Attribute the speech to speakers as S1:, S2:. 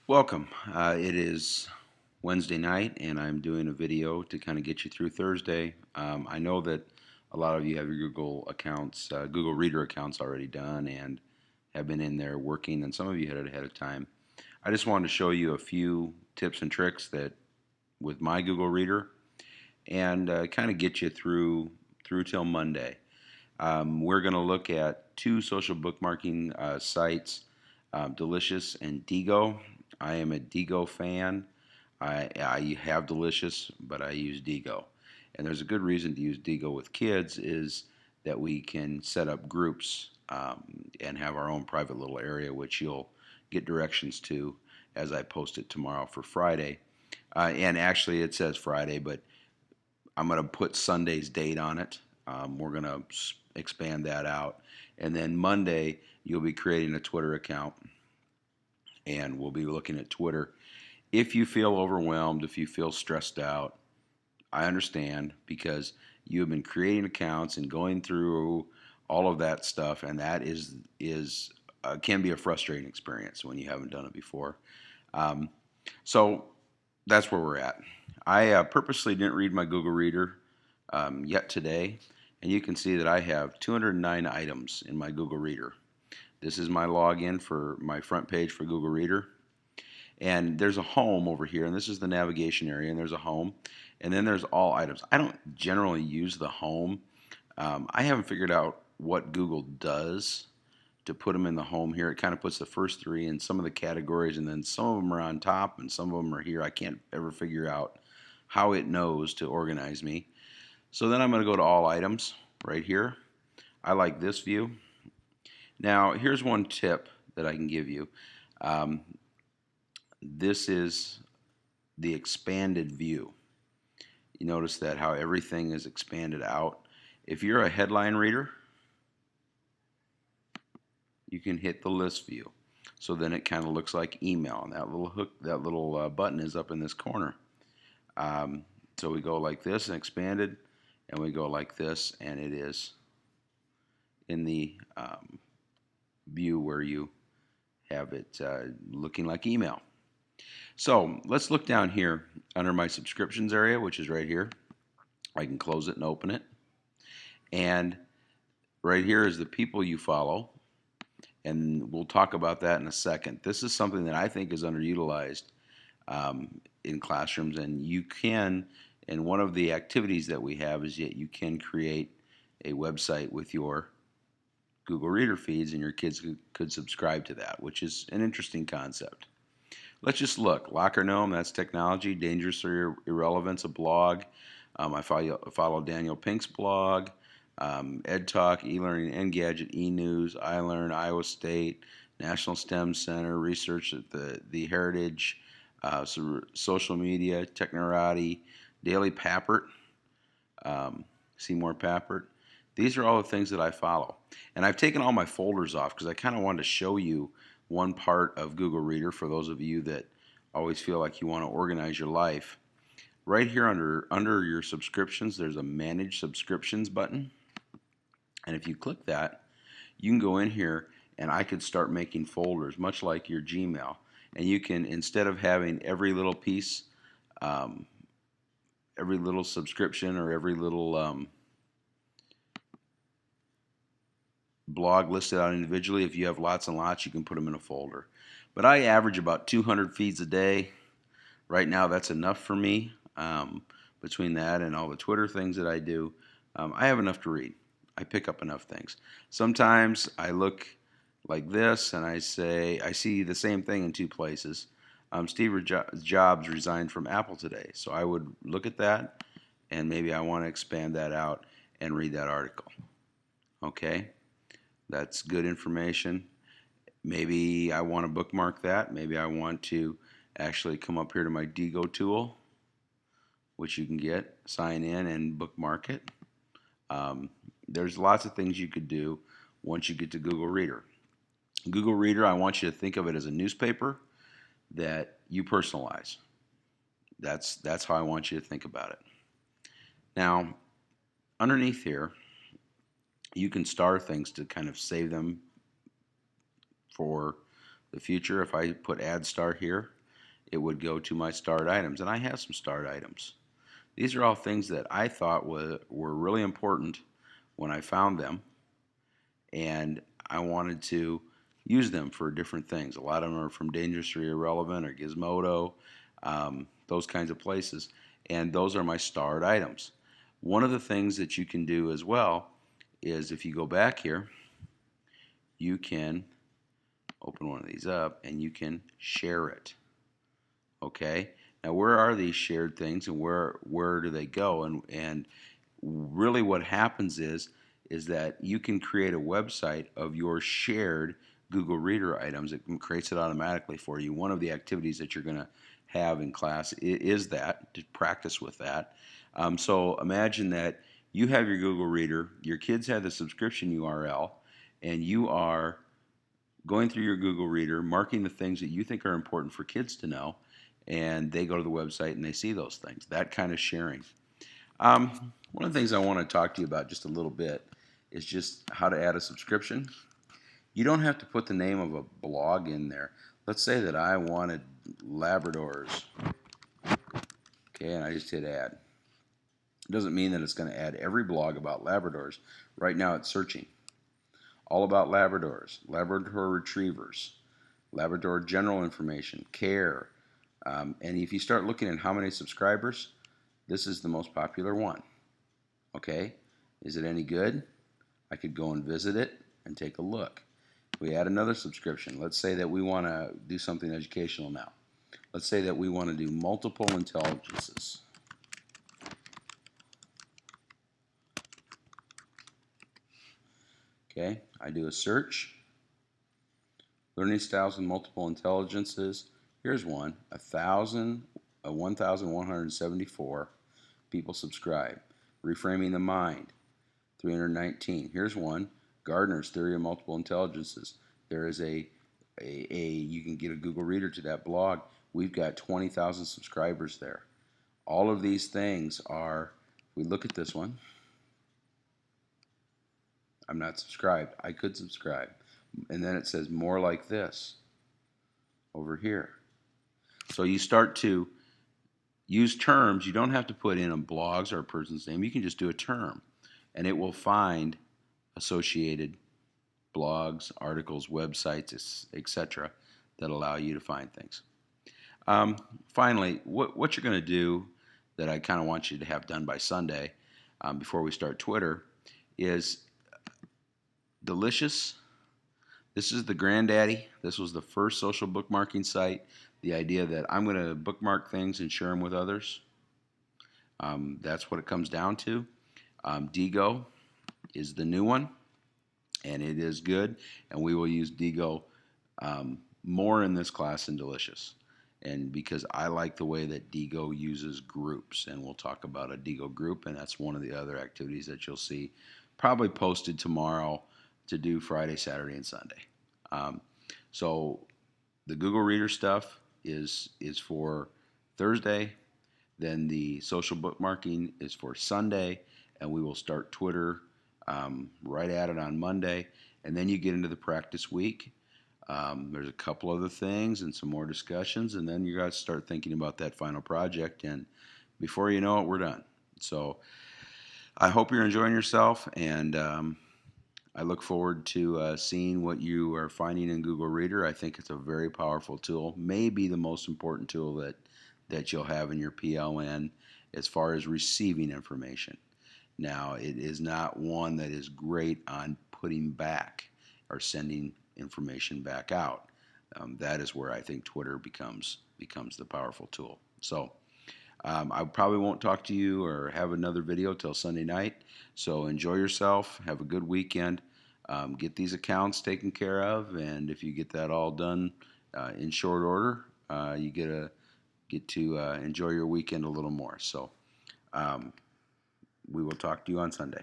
S1: Welcome. It is Wednesday night, and I'm doing a video to kind of get you through Thursday. I know that a lot of you have your Google accounts, Google Reader accounts already done, and have been in there working, and some of you had it ahead of time. I just wanted to show you a few tips and tricks that with my Google Reader, and kind of get you through till Monday. We're going to look at two social bookmarking sites, Delicious and Digo. I am a Digo fan. I have Delicious, but I use Digo. And there's a good reason to use Digo with kids is that we can set up groups and have our own private little area, which you'll get directions to as I post it tomorrow for Friday. And actually, it says Friday, but I'm going to put Sunday's date on it. We're going to expand that out. And then Monday, you'll be creating a Twitter account, and we'll be looking at Twitter. If you feel overwhelmed, if you feel stressed out, I understand, because you have been creating accounts and going through all of that stuff, and that is can be a frustrating experience when you haven't done it before. So that's where we're at. I purposely didn't read my Google Reader yet today, and you can see that I have 209 items in my Google Reader. This is my login for my front page for Google Reader. And there's a home over here, and this is the navigation area, and there's a home. And then there's all items. I don't generally use the home. I haven't figured out what Google does to put them in the home here. It kind of puts the first three in some of the categories, and then some of them are on top, and some of them are here. I can't ever figure out how it knows to organize me. So then I'm going to go to all items right here. I like this view. Now, here's one tip that I can give you. This is the expanded view. You notice that how everything is expanded out. If you're a headline reader, you can hit the list view. So then it kind of looks like email, and that little hook, that little button is up in this corner. So we go like this and expanded, and we go like this, and it is in the view where you have it looking like email. So let's look down here under my subscriptions area, which is right here. I can close it and open it. And right here is the people you follow. And we'll talk about that in a second. This is something that I think is underutilized in classrooms. And you can, and one of the activities that we have is that you can create a website with your Google Reader feeds, and your kids could subscribe to that, which is an interesting concept. Let's just look. Lock or Gnome, that's technology. Dangerous or Irrelevance, a blog. I follow Daniel Pink's blog. Ed Talk, eLearning, Engadget, eNews, iLearn, Iowa State, National STEM Center, research at the Heritage, social media, Technorati, Daily Pappert, Seymour Pappert. These are all the things that I follow. And I've taken all my folders off because I kind of wanted to show you one part of Google Reader for those of you that always feel like you want to organize your life. Right here under your subscriptions, there's a Manage Subscriptions button. And if you click that, you can go in here and I could start making folders, much like your Gmail. And you can, instead of having every little piece, every little subscription or every little blog listed out individually, if you have lots and lots, you can put them in a folder. But I average about 200 feeds a day. Right now, that's enough for me. Between that and all the Twitter things that I do, I have enough to read. I pick up enough things. Sometimes I look like this and I see the same thing in two places. Steve Jobs resigned from Apple today. So I would look at that and maybe I want to expand that out and read that article. Okay, that's good information. Maybe I want to bookmark that. Maybe I want to actually come up here to my Digo tool, which you can get, sign in and bookmark it. There's lots of things you could do once you get to Google Reader. Google Reader, I want you to think of it as a newspaper that you personalize. That's how I want you to think about it. Now, underneath here, you can star things to kind of save them for the future. If I put add star here, it would go to my starred items, and I have some starred items. These are all things that I thought were really important when I found them, and I wanted to use them for different things. A lot of them are from Dangerously Irrelevant or Gizmodo, those kinds of places, and those are my starred items. One of the things that you can do as well is if you go back here, you can open one of these up and you can share it. Okay, now where are these shared things and where do they go? And really what happens is that you can create a website of your shared Google Reader items. It creates it automatically for you. One of the activities that you're going to have in class is that, to practice with that. So imagine that you have your Google Reader, your kids have the subscription URL, and you are going through your Google Reader, marking the things that you think are important for kids to know, and they go to the website and they see those things. That kind of sharing. One of the things I want to talk to you about just a little bit is just how to add a subscription. You don't have to put the name of a blog in there. Let's say that I wanted Labradors. Okay, and I just hit add. It doesn't mean that it's going to add every blog about Labradors. Right now it's searching. All about Labradors, Labrador retrievers, Labrador general information, care. And if you start looking at how many subscribers, this is the most popular one. Okay, is it any good? I could go and visit it and take a look. We add another subscription. Let's say that we want to do something educational now. Let's say that we want to do multiple intelligences. Okay, I do a search. Learning styles and multiple intelligences. Here's one. 1,174 people subscribe. Reframing the mind. 319. Here's one. Gardner's Theory of Multiple Intelligences. There is you can get a Google Reader to that blog. We've got 20,000 subscribers there. All of these things are, if we look at this one, I'm not subscribed. I could subscribe. And then it says more like this over here. So you start to use terms. You don't have to put in a blog's or a person's name. You can just do a term, and it will find associated blogs, articles, websites, etc. that allow you to find things. Finally, what you're going to do that I kind of want you to have done by Sunday before we start Twitter is Delicious. This is the granddaddy. This was the first social bookmarking site. The idea that I'm going to bookmark things and share them with others. That's what it comes down to. Digo is the new one, and it is good. And we will use Digo more in this class than Delicious. And because I like the way that Digo uses groups, and we'll talk about a Digo group, and that's one of the other activities that you'll see probably posted tomorrow to do Friday, Saturday, and Sunday. So the Google Reader stuff is for Thursday. Then the social bookmarking is for Sunday, and we will start Twitter right at it on Monday. And then you get into the practice week. There's a couple other things and some more discussions, and then you guys start thinking about that final project. And before you know it, we're done. So I hope you're enjoying yourself, and I look forward to seeing what you are finding in Google Reader. I think it's a very powerful tool, maybe the most important tool that you'll have in your PLN as far as receiving information. Now, it is not one that is great on putting back or sending information back out. That is where I think Twitter becomes the powerful tool. So I probably won't talk to you or have another video till Sunday night. So enjoy yourself. Have a good weekend. Get these accounts taken care of, and if you get that all done in short order, you get to enjoy your weekend a little more. So we will talk to you on Sunday.